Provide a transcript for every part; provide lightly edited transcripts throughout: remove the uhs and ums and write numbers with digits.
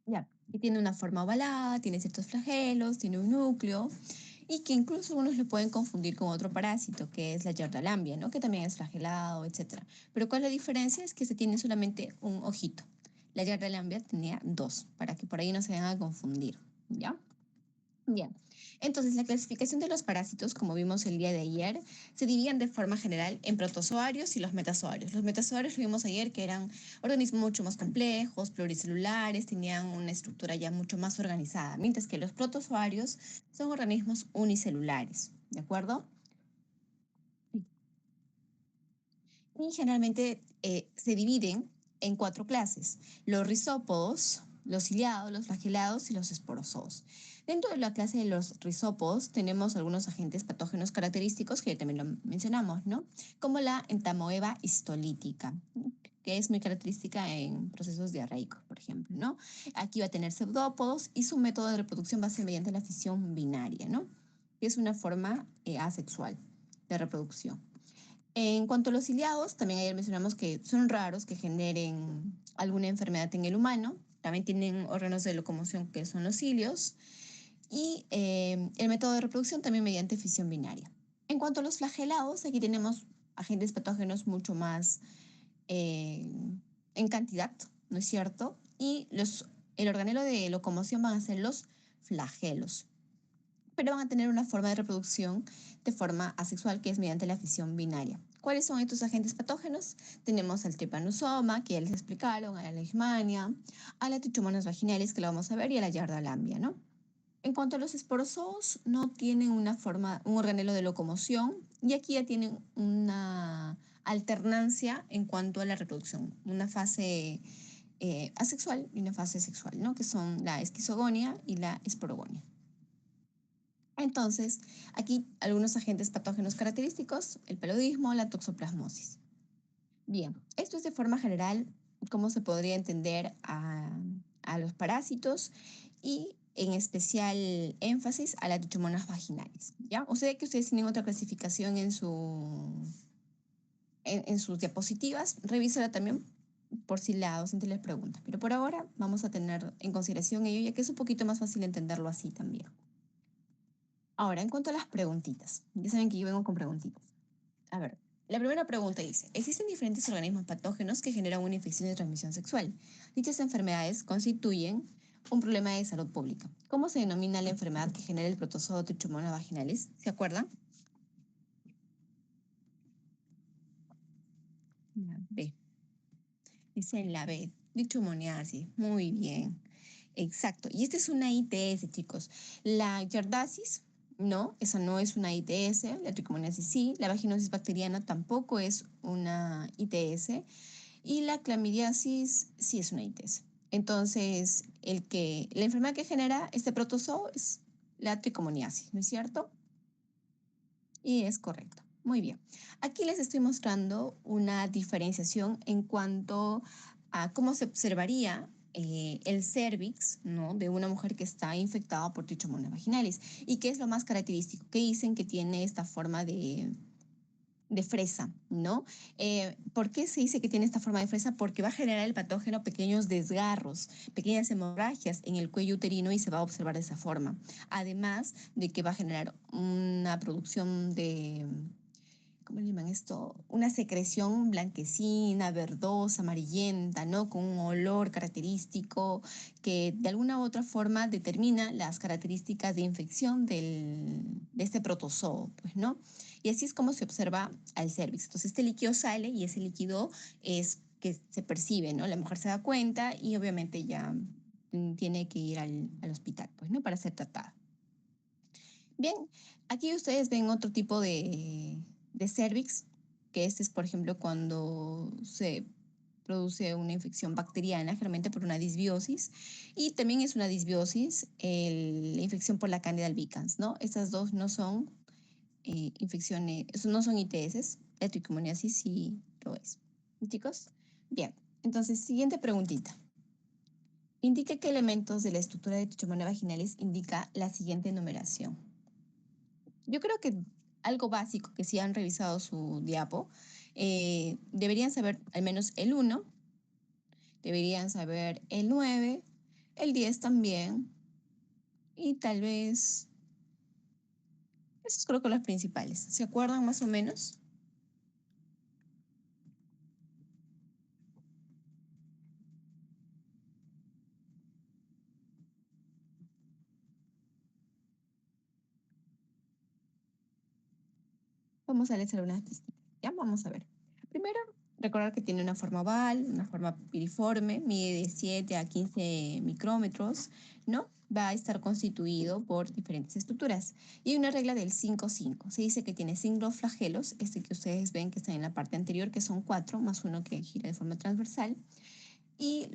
Ya, que tiene una forma ovalada, tiene ciertos flagelos, tiene un núcleo y que incluso algunos lo pueden confundir con otro parásito, que es la Yarda-lambia, ¿no? Que también es flagelado, etcétera. Pero ¿cuál es la diferencia? Es que se tiene solamente un ojito. La Yarda-lambia tenía dos, para que por ahí no se vayan a confundir, ¿ya? Bien, entonces la clasificación de los parásitos, como vimos el día de ayer, se dividían de forma general en protozoarios y los metazoarios. Los metazoarios lo vimos ayer que eran organismos mucho más complejos, pluricelulares, tenían una estructura ya mucho más organizada, mientras que los protozoarios son organismos unicelulares, ¿de acuerdo? Y generalmente se dividen en cuatro clases: los rizópodos, los ciliados, los flagelados y los esporozoos. Dentro de la clase de los rizópodos tenemos algunos agentes patógenos característicos que también lo mencionamos, ¿no? Como la entamoeba histolítica, que es muy característica en procesos diarreicos, por ejemplo, ¿no? Aquí va a tener pseudópodos y su método de reproducción va a ser mediante la fisión binaria, ¿no? Que es una forma asexual de reproducción. En cuanto a los ciliados, también ayer mencionamos que son raros que generen alguna enfermedad en el humano. También tienen órganos de locomoción que son los cilios. Y el método de reproducción también mediante fisión binaria. En cuanto a los flagelados, aquí tenemos agentes patógenos mucho más eh, en cantidad, ¿no es cierto? Y el organelo de locomoción van a ser los flagelos, pero van a tener una forma de reproducción de forma asexual, que es mediante la fisión binaria. ¿Cuáles son estos agentes patógenos? Tenemos al trypanosoma, que ya les explicaron, a la leishmania, a la trichomonas vaginalis, que lo vamos a ver, y a la yarda-lambia, ¿no? En cuanto a los esporozoos, no tienen una forma, un organelo de locomoción, y aquí ya tienen una alternancia en cuanto a la reproducción, una fase asexual y una fase sexual, ¿no? Que son la esquizogonia y la esporogonia. Entonces, aquí algunos agentes patógenos característicos: el paludismo, la toxoplasmosis. Bien, esto es de forma general cómo se podría entender a los parásitos y en especial énfasis a las trichomonas vaginales, ¿ya? O sea que ustedes tienen otra clasificación en sus diapositivas, revísala también por si la docente les pregunta. Pero por ahora vamos a tener en consideración ello, ya que es un poquito más fácil entenderlo así también. Ahora, en cuanto a las preguntitas, ya saben que yo vengo con preguntitas. A ver, la primera pregunta dice: ¿existen diferentes organismos patógenos que generan una infección de transmisión sexual? Dichas enfermedades constituyen un problema de salud pública. ¿Cómo se denomina la enfermedad que genera el protozoo Trichomonas vaginalis? ¿Se acuerdan? La B. Dice la B, trichomoniasis. Muy bien. Exacto. Y esta es una ITS, chicos. La yardasis, no, esa no es una ITS. La tricomoniasis sí. La vaginosis bacteriana tampoco es una ITS. Y la clamidiasis sí es una ITS. Entonces, la enfermedad que genera este protozoo es la tricomoniasis, ¿no es cierto? Y es correcto. Muy bien. Aquí les estoy mostrando una diferenciación en cuanto a cómo se observaría el cérvix, ¿no?, de una mujer que está infectada por Trichomonas vaginalis. ¿Y qué es lo más característico? Que dicen que tiene esta forma de fresa, ¿no? ¿Por qué se dice que tiene esta forma de fresa? Porque va a generar el patógeno pequeños desgarros, pequeñas hemorragias en el cuello uterino, y se va a observar de esa forma. Además de que va a generar una producción de, ¿cómo le llaman esto? Una secreción blanquecina, verdosa, amarillenta, ¿no? Con un olor característico que de alguna u otra forma determina las características de infección de este protozoo, pues, ¿no? Y así es como se observa al cérvix. Entonces, este líquido sale y ese líquido es que se percibe, ¿no? La mujer se da cuenta y obviamente ya tiene que ir al hospital, pues, ¿no? Para ser tratada. Bien, aquí ustedes ven otro tipo de cérvix, que este es, por ejemplo, cuando se produce una infección bacteriana, generalmente por una disbiosis, y también es una disbiosis la infección por la Candida albicans, ¿no? Estas dos no son infecciones, no son ITS, la tricomoniasis sí lo es. Chicos, bien, entonces, siguiente preguntita. Indica qué elementos de la estructura de Trichomonas vaginalis indica la siguiente numeración. Yo creo que algo básico, que si han revisado su diapo, deberían saber al menos el 1, deberían saber el 9, el 10 también, y tal vez, esos creo que los principales. ¿Se acuerdan más o menos? Vamos a leer algunas pistas. Ya, vamos a ver. Primero, recordar que tiene una forma oval, una forma piriforme, mide de 7 a 15 micrómetros, ¿no? Va a estar constituido por diferentes estructuras. Y hay una regla del 5-5. Se dice que tiene 5 flagelos, este que ustedes ven que está en la parte anterior, que son 4, más uno que gira de forma transversal. Y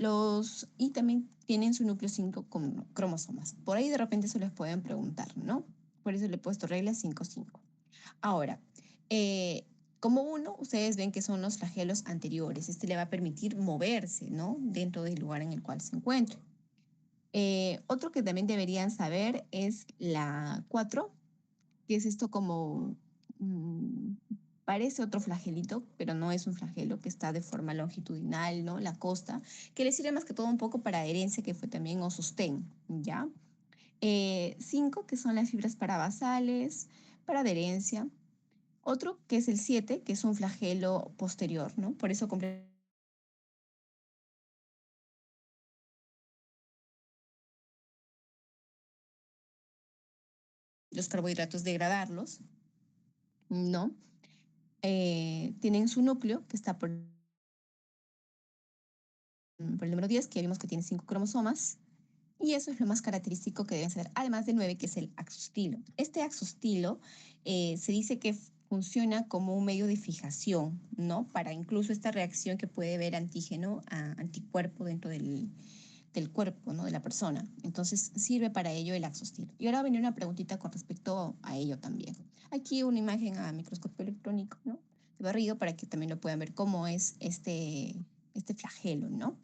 también tienen su núcleo 5 con cromosomas. Por ahí de repente se les pueden preguntar, ¿no? Por eso le he puesto regla 5-5. Ahora, eh, como uno, ustedes ven que son los flagelos anteriores. Este le va a permitir moverse, ¿no? Dentro del lugar en el cual se encuentre. Otro que también deberían saber es la 4, que es esto como, mm, parece otro flagelito, pero no es un flagelo, que está de forma longitudinal, ¿no? La costa, que le sirve más que todo un poco para adherencia, que fue también o sostén, ¿ya? 5, que son las fibras parabasales, para adherencia. Otro que es el 7, que es un flagelo posterior, ¿no? Por eso cumple los carbohidratos degradarlos, ¿no? Tienen su núcleo, que está por el número 10, que vimos que tiene 5 cromosomas, y eso es lo más característico que deben saber, además del 9, que es el axostilo. Este axostilo se dice que funciona como un medio de fijación, ¿no? Para incluso esta reacción que puede ver antígeno a anticuerpo dentro del cuerpo, ¿no? De la persona. Entonces sirve para ello el axostilo. Y ahora viene una preguntita con respecto a ello también. Aquí una imagen a microscopio electrónico, ¿no? De barrido para que también lo puedan ver cómo es este flagelo, ¿no?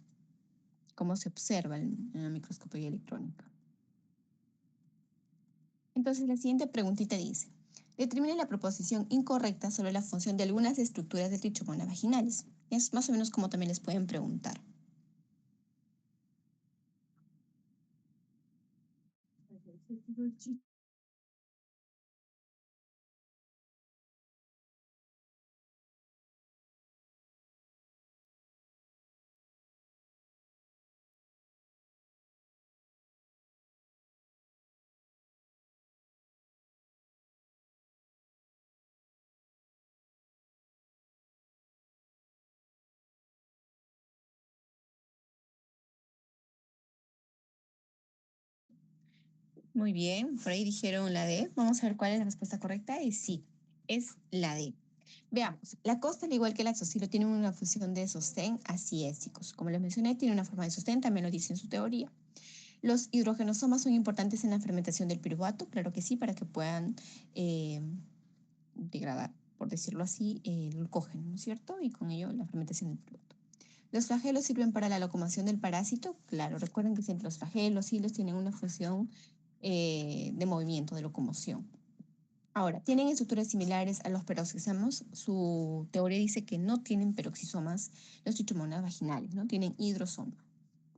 Cómo se observa en la microscopía electrónica. Entonces, la siguiente preguntita dice, determine la proposición incorrecta sobre la función de algunas estructuras de trichomonas vaginales. Es más o menos como también les pueden preguntar. Muy bien, por ahí dijeron la D. Vamos a ver cuál es la respuesta correcta. Y sí, es la D. Veamos, la costa, al igual que el axosilo, tiene una función de sostén, así es, chicos. Como les mencioné, tiene una forma de sostén, también lo dice en su teoría. Los hidrogenosomas son importantes en la fermentación del piruvato, claro que sí, para que puedan eh, degradar, por decirlo así, el glucógeno, ¿no es cierto? Y con ello la fermentación del piruvato. Los flagelos sirven para la locomoción del parásito, claro, recuerden que siempre los flagelos, hilos tienen una función de movimiento, de locomoción. Ahora, tienen estructuras similares a los peroxisomas. Su teoría dice que no tienen peroxisomas los trichomonas vaginales, ¿no? Tienen hidrosoma,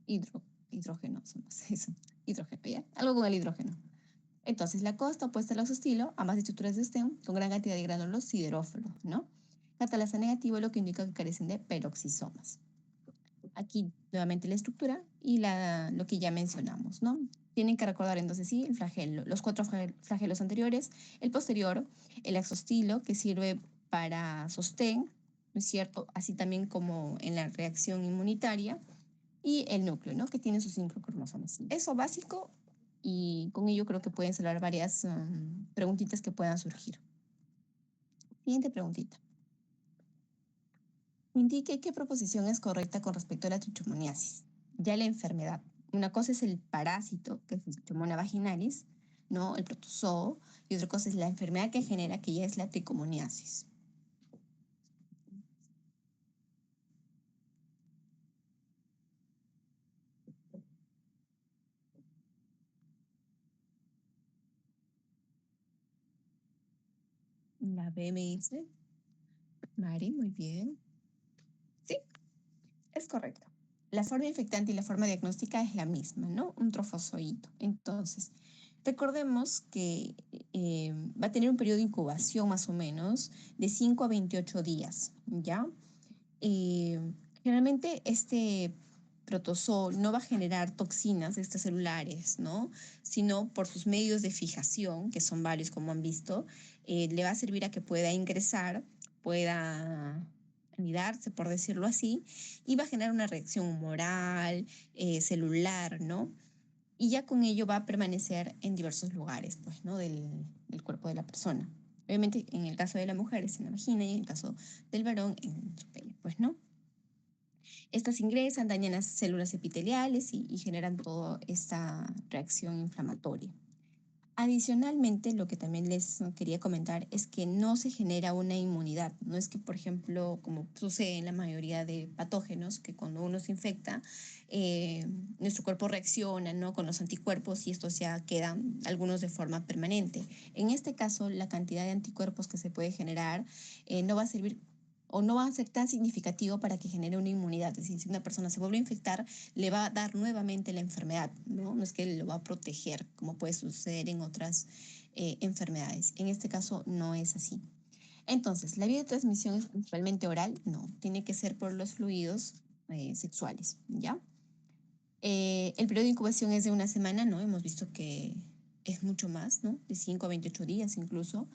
hidrógeno, eso, hidrógeno, ¿ya? Algo con el hidrógeno. Entonces, la costa opuesta al oxostilo, ambas estructuras de stem con gran cantidad de gránulos siderófilos, ¿no? Catalasa negativo, lo que indica que carecen de peroxisomas. Aquí nuevamente la estructura y lo que ya mencionamos, ¿no? Tienen que recordar entonces sí el flagelo, los 4 flagelos anteriores, el posterior, el axostilo que sirve para sostén, ¿no es cierto? Así también como en la reacción inmunitaria y el núcleo, ¿no? Que tiene sus 5 cromosomas. Eso básico y con ello creo que pueden salvar varias preguntitas que puedan surgir. Siguiente preguntita. Indique qué proposición es correcta con respecto a la trichomoniasis. Ya la enfermedad. Una cosa es el parásito, que es el Trichomona vaginalis, ¿no? El protozoo, y otra cosa es la enfermedad que genera, que ya es la tricomoniasis. La B me dice, Mari, muy bien. Sí, es correcto. la forma infectante y la forma diagnóstica es la misma, ¿no? Un trofozoito. Entonces, recordemos que va a tener un periodo de incubación más o menos de 5 a 28 días, ¿ya? Eh, Generalmente este protozoo no va a generar toxinas extracelulares, ¿no? Sino por sus medios de fijación, que son varios como han visto, le va a servir a que pueda ingresar, pueda anidarse, por decirlo así, y va a generar una reacción humoral, celular, ¿no? Y ya con ello va a permanecer en diversos lugares, pues, ¿no? Del cuerpo de la persona. Obviamente, en el caso de la mujer es en la vagina y en el caso del varón en su pene, pues, ¿no? Estas ingresan, dañan las células epiteliales y generan toda esta reacción inflamatoria. Adicionalmente, lo que también les quería comentar es que no se genera una inmunidad. No es que, por ejemplo, como sucede en la mayoría de patógenos, que cuando uno se infecta, nuestro cuerpo reacciona, ¿no? Con los anticuerpos y estos ya quedan algunos de forma permanente. En este caso, la cantidad de anticuerpos que se puede generar no va a servir o no va a ser tan significativo para que genere una inmunidad. Es decir, si una persona se vuelve a infectar, le va a dar nuevamente la enfermedad, ¿no? No es que lo va a proteger, como puede suceder en otras enfermedades. En este caso no es así. Entonces, ¿la vía de transmisión es principalmente oral? No, tiene que ser por los fluidos sexuales, ¿ya? El periodo de incubación es de una semana, ¿no? Hemos visto que es mucho más, ¿no? De 5 a 28 días incluso.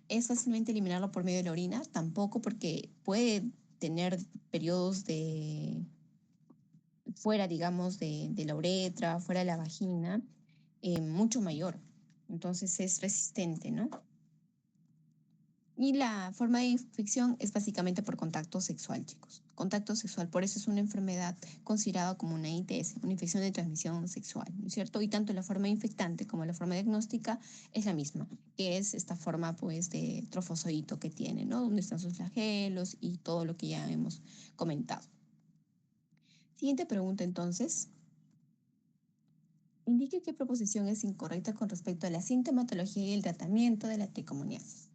¿Es fácilmente eliminarlo por medio de la orina? Tampoco, porque puede tener periodos de fuera, digamos, de la uretra, fuera de la vagina, mucho mayor. Entonces es resistente, ¿no? Y la forma de infección es básicamente por contacto sexual, chicos. Contacto sexual, por eso es una enfermedad considerada como una ITS, una infección de transmisión sexual, ¿no es cierto? Y tanto la forma infectante como la forma diagnóstica es la misma, que es esta forma, pues, de trofozoito que tiene, ¿no? Donde están sus flagelos y todo lo que ya hemos comentado. Siguiente pregunta, entonces. Indique qué proposición es incorrecta con respecto a la sintomatología y el tratamiento de la tricomoniasis.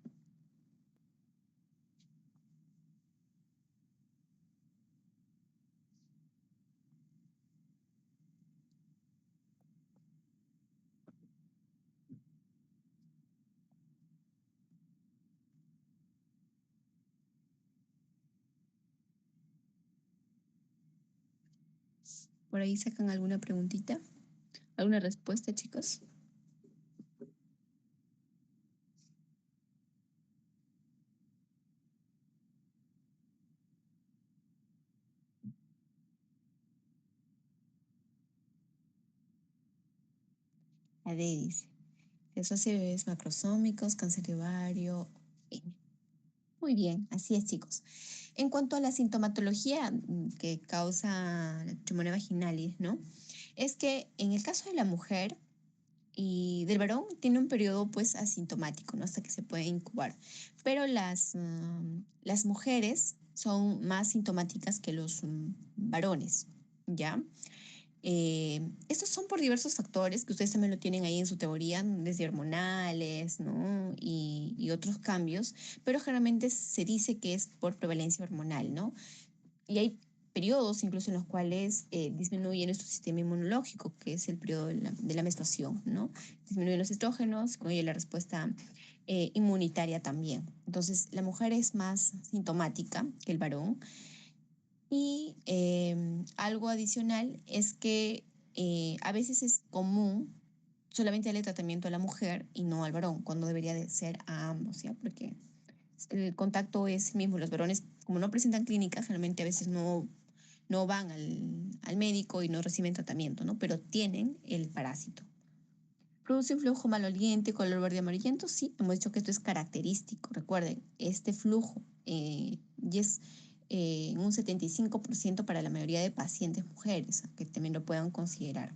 ¿Por ahí sacan alguna preguntita? ¿Alguna respuesta, chicos? A D dice. Se asocia a bebés macrosómicos, cáncer de ovario. Muy bien, así es, chicos. En cuanto a la sintomatología que causa la trimonia vaginalis, ¿no? Es que en el caso de la mujer y del varón tiene un periodo pues asintomático, ¿no? Hasta que se puede incubar. Pero las mujeres son más sintomáticas que los varones, ¿ya? Estos son por diversos factores que ustedes también lo tienen ahí en su teoría, desde hormonales, ¿no? Y otros cambios, pero generalmente se dice que es por prevalencia hormonal, ¿no? Y hay periodos incluso en los cuales disminuye nuestro sistema inmunológico, que es el periodo de la menstruación, ¿no? Disminuyen los estrógenos, con ello la respuesta inmunitaria también. Entonces, la mujer es más sintomática que el varón. Y algo adicional es que a veces es común solamente darle tratamiento a la mujer y no al varón, cuando debería de ser a ambos, ¿ya? Porque el contacto es mismo. Los varones, como no presentan clínicas, realmente a veces no van al médico y no reciben tratamiento, ¿no? Pero tienen el parásito. ¿Produce un flujo maloliente, color verde amarillento? Sí, hemos dicho que esto es característico. Recuerden, este flujo y es un 75% para la mayoría de pacientes mujeres, que también lo puedan considerar.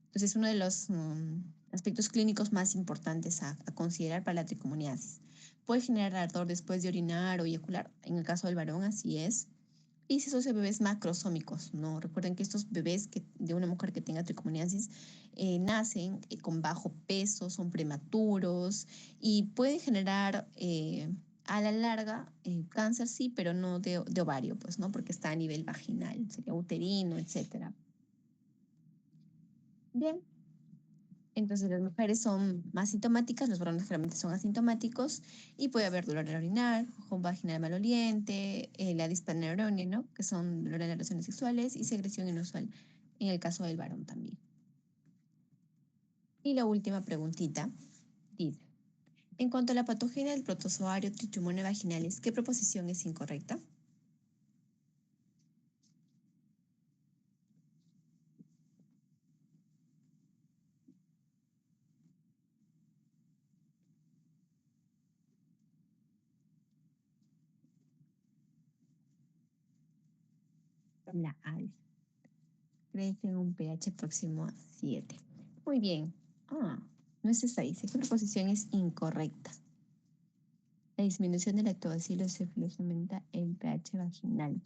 Entonces, es uno de los aspectos clínicos más importantes a considerar para la tricomoniasis. Puede generar ardor después de orinar o eyacular. En el caso del varón, así es. Y si esos bebés macrosómicos, ¿no? Recuerden que estos bebés de una mujer que tenga tricomoniasis nacen con bajo peso, son prematuros y pueden generar a la larga, cáncer sí, pero no de ovario, pues, ¿no? Porque está a nivel vaginal, sería uterino, etcétera. Bien, entonces las mujeres son más sintomáticas, los varones generalmente son asintomáticos y puede haber dolor al orinar, ojo vaginal maloliente, la dispareunia, ¿no? Que son dolor en las relaciones sexuales y secreción inusual en el caso del varón también. Y la última preguntita dice, en cuanto a la patogenia del protozoario Trichomonas vaginalis, ¿qué proposición es incorrecta? La A. Crece en un pH próximo a 7. Muy bien. Ah, no es esta, dice que la proposición es incorrecta. La disminución del lactobacillus cephalosporin aumenta el pH vaginal.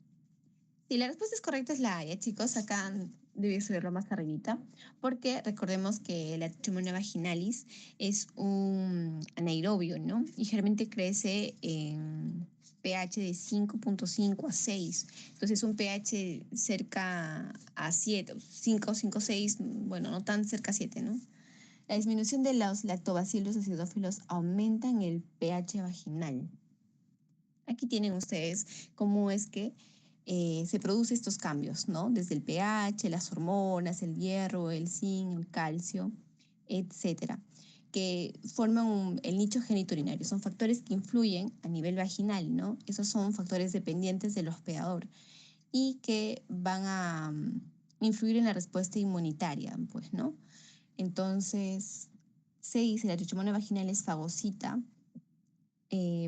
Sí, la respuesta es correcta, es la A, ¿ya, chicos? Acá debe subirlo más arribita, porque recordemos que la Trichomonas vaginalis es un anaerobio, ¿no? Y generalmente crece en pH de 5.5 a 6. Entonces, un pH cerca a 7, 5, 5, 6, bueno, no tan cerca a 7, ¿no? La disminución de los lactobacillus acidófilos aumenta en el pH vaginal. Aquí tienen ustedes cómo es que se producen estos cambios, ¿no? Desde el pH, las hormonas, el hierro, el zinc, el calcio, etcétera, que forman el nicho genitourinario. Son factores que influyen a nivel vaginal, ¿no? Esos son factores dependientes del hospedador y que van a influir en la respuesta inmunitaria, pues, ¿no? Entonces, se dice la trichomona vaginal es fagocita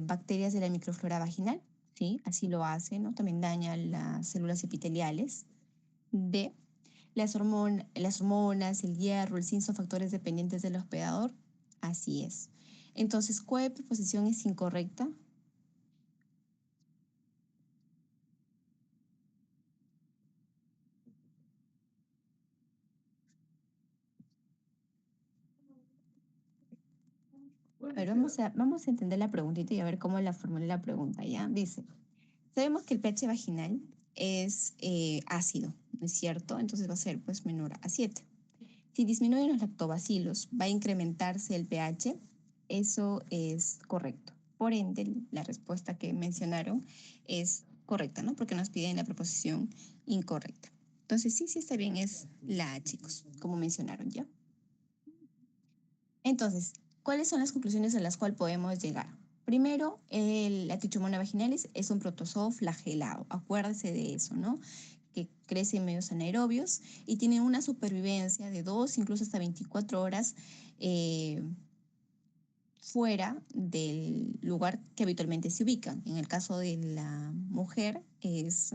bacterias de la microflora vaginal, ¿sí? Así lo hace, ¿no? También daña las células epiteliales. D, las hormonas, el hierro, el zinc son factores dependientes del hospedador. Así es. Entonces, ¿cuál proposición es incorrecta? A ver, vamos a entender la preguntita y a ver cómo la formulé la pregunta, ¿ya? Dice, sabemos que el pH vaginal es ácido, ¿no es cierto? Entonces va a ser pues menor a 7. Si disminuyen los lactobacilos, va a incrementarse el pH. Eso es correcto. Por ende, la respuesta que mencionaron es correcta, ¿no? Porque nos piden la proposición incorrecta. Entonces, sí, sí está bien, es la A, chicos, como mencionaron ya. Entonces, ¿cuáles son las conclusiones a las cuales podemos llegar? Primero, la Trichomona vaginalis es un protozoo flagelado. Acuérdese de eso, ¿no? Que crece en medios anaerobios y tiene una supervivencia de 2, incluso hasta 24 horas eh, fuera del lugar que habitualmente se ubican. En el caso de la mujer es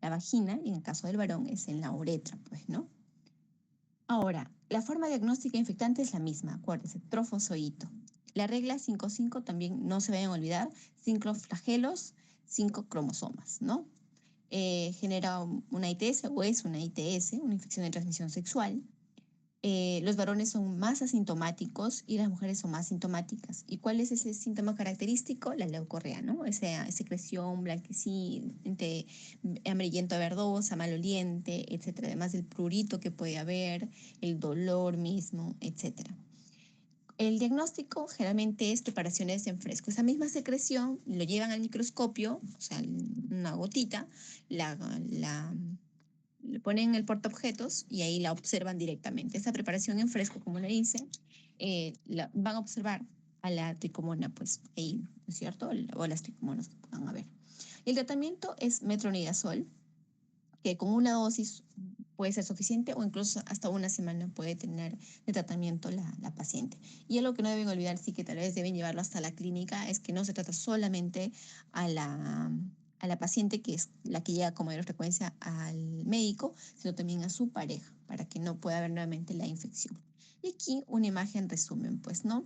la vagina y en el caso del varón es en la uretra, pues, ¿no? Ahora, la forma diagnóstica infectante es la misma, acuérdense, trofozoito. La regla 5.5 también no se vayan a olvidar, 5 flagelos, 5 cromosomas, ¿no? Genera una ITS o es una ITS, una infección de transmisión sexual. Los varones son más asintomáticos y las mujeres son más sintomáticas. ¿Y cuál es ese síntoma característico? La leucorrea, ¿no? Esa secreción blanquecinte, amarillento a verdosa, maloliente, etcétera. Además del prurito que puede haber, el dolor mismo, etcétera. El diagnóstico generalmente es preparaciones en fresco. Esa misma secreción lo llevan al microscopio, o sea, una gotita, la, la le ponen el portaobjetos y ahí la observan directamente. Esa preparación en fresco, como le dicen, van a observar a la tricomona, pues ahí, ¿no es cierto? O las tricomonas que puedan haber. El tratamiento es metronidazol, que con una dosis puede ser suficiente o incluso hasta una semana puede tener de tratamiento la paciente. Y algo que no deben olvidar, sí que tal vez deben llevarlo hasta la clínica, es que no se trata solamente a la paciente, que es la que llega con mayor frecuencia al médico, sino también a su pareja, para que no pueda haber nuevamente la infección. Y aquí una imagen resumen, pues, ¿no?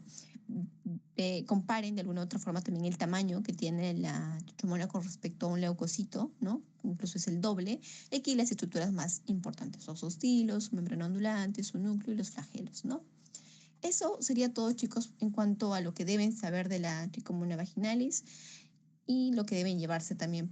Comparen de alguna u otra forma también el tamaño que tiene la trichomona con respecto a un leucocito, ¿no? Incluso es el doble. Aquí las estructuras más importantes son sus tilos, su membrana ondulante, su núcleo y los flagelos, ¿no? eso sería todo, chicos, en cuanto a lo que deben saber de la tricomonia vaginalis y lo que deben llevarse también